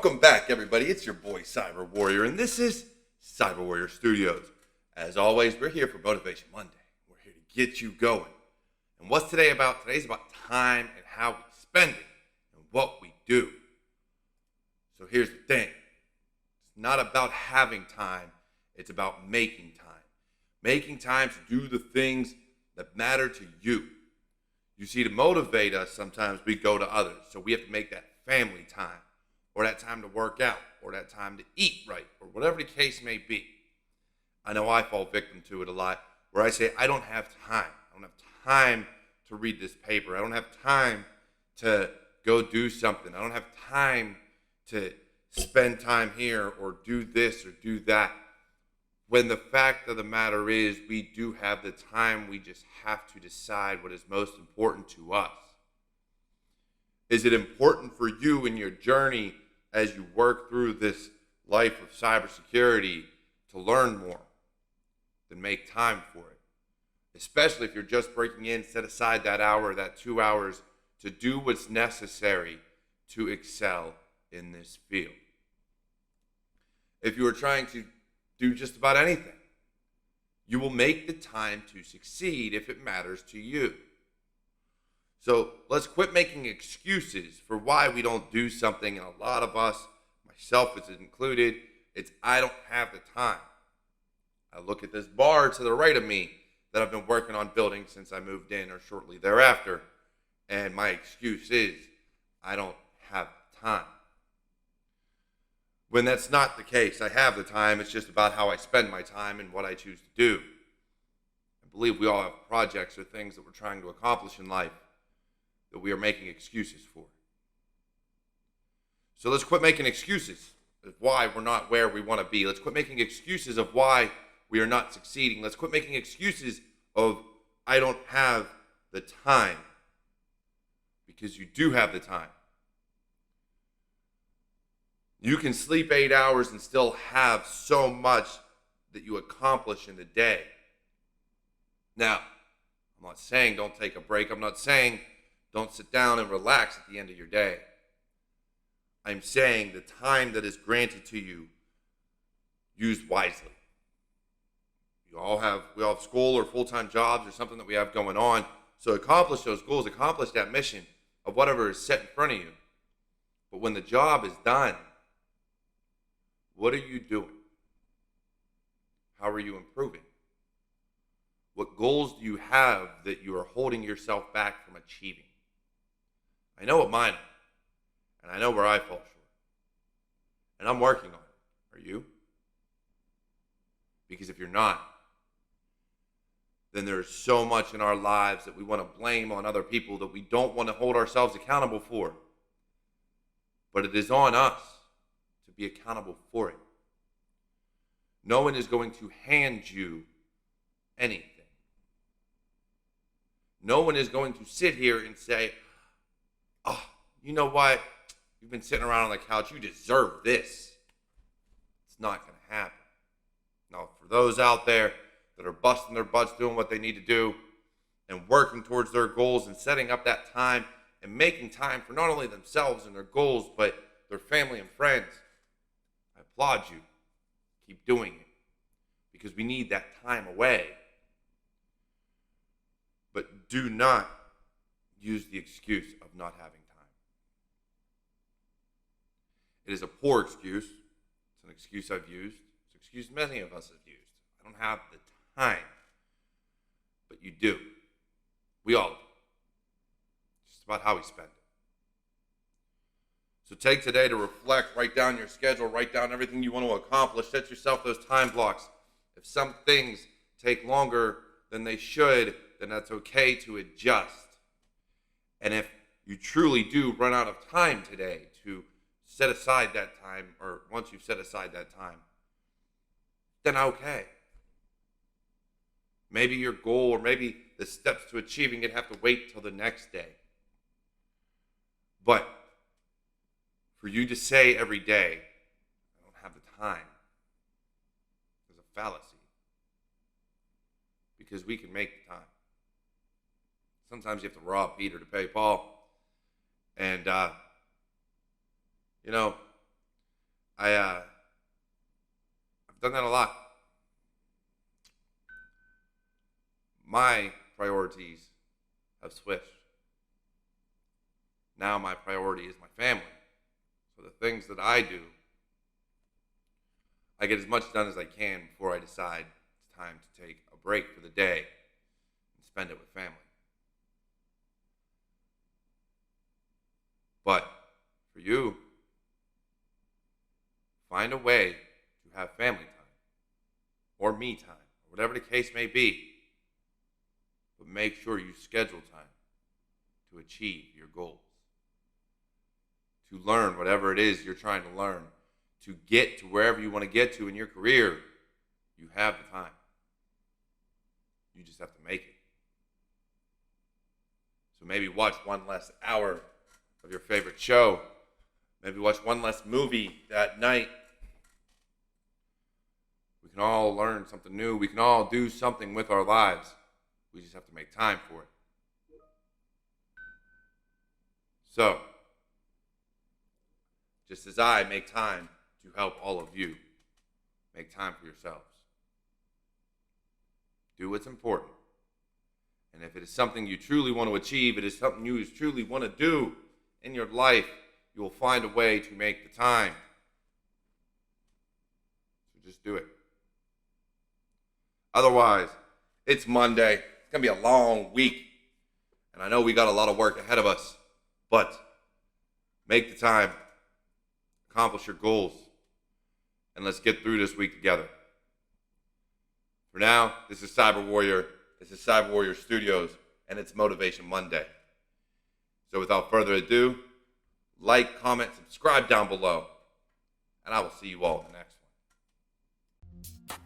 Welcome back, everybody. It's your boy, Cyber Warrior, and this is CyberWarriorStudios. As always, we're here for Motivation Monday. We're here to get you going. And what's today about? Today's about time and how we spend it and what we do. So here's the thing. It's not about having time. It's about making time. Making time to do the things that matter to you. You see, to motivate us, sometimes we go to others. So we have to make that family time, or that time to work out, or that time to eat right, or whatever the case may be. I know I fall victim to it a lot, where I say, I don't have time. I don't have time to read this paper. I don't have time to go do something. I don't have time to spend time here or do this or do that. When the fact of the matter is, we do have the time. We just have to decide what is most important to us. Is it important for you in your journey as you work through this life of cybersecurity to learn more? Then make time for it. Especially if you're just breaking in, set aside that hour, that 2 hours to do what's necessary to excel in this field. If you are trying to do just about anything, you will make the time to succeed if it matters to you. So let's quit making excuses for why we don't do something. And a lot of us, myself is included, it's I don't have the time. I look at this bar to the right of me that I've been working on building since I moved in or shortly thereafter. And my excuse is I don't have the time. When that's not the case, I have the time. It's just about how I spend my time and what I choose to do. I believe we all have projects or things that we're trying to accomplish in life that we are making excuses for. So let's quit making excuses of why we're not where we want to be. Let's quit making excuses of why we are not succeeding. Let's quit making excuses of I don't have the time, because you do have the time. You can sleep 8 hours and still have so much that you accomplish in the day. Now, I'm not saying don't take a break. I'm not saying don't sit down and relax at the end of your day. I'm saying the time that is granted to you, use wisely. We all have school or full-time jobs or something that we have going on. So accomplish those goals, accomplish that mission of whatever is set in front of you. But when the job is done, what are you doing? How are you improving? What goals do you have that you are holding yourself back from achieving? I know what mine are, and I know where I fall short. And I'm working on it. Are you? Because if you're not, then there's so much in our lives that we want to blame on other people that we don't want to hold ourselves accountable for. But it is on us to be accountable for it. No one is going to hand you anything. No one is going to sit here and say, oh, you know what? You've been sitting around on the couch. You deserve this. It's not going to happen. Now, for those out there that are busting their butts doing what they need to do and working towards their goals and setting up that time and making time for not only themselves and their goals, but their family and friends, I applaud you. Keep doing it, because we need that time away. But do not use the excuse of not having time. It is a poor excuse. It's an excuse I've used. It's an excuse many of us have used. I don't have the time. But you do. We all do. It's just about how we spend it. So take today to reflect, write down your schedule, write down everything you want to accomplish, set yourself those time blocks. If some things take longer than they should, then that's okay to adjust. And if you truly do run out of time today to set aside that time, or once you've set aside that time, then okay. Maybe your goal or maybe the steps to achieving it have to wait till the next day. But for you to say every day, I don't have the time, is a fallacy. Because we can make the time. Sometimes you have to rob Peter to pay Paul. And, I've done that a lot. My priorities have switched. Now my priority is my family. So the things that I do, I get as much done as I can before I decide it's time to take a break for the day and spend it with family. But for you, find a way to have family time or me time, or whatever the case may be. But make sure you schedule time to achieve your goals, to learn whatever it is you're trying to learn, to get to wherever you want to get to in your career. You have the time. You just have to make it. So maybe watch one less hour of your favorite show. Maybe watch one less movie that night. We can all learn something new. We can all do something with our lives. We just have to make time for it. So, just as I make time to help all of you, make time for yourselves. Do what's important. And if it is something you truly want to achieve, it is something you truly want to do in your life, you will find a way to make the time. So just do it. Otherwise, it's Monday. It's going to be a long week. And I know we got a lot of work ahead of us. But make the time. Accomplish your goals. And let's get through this week together. For now, this is Cyber Warrior. This is CyberWarriorStudios. And it's Motivation Monday. So without further ado, like, comment, subscribe down below. And I will see you all in the next one.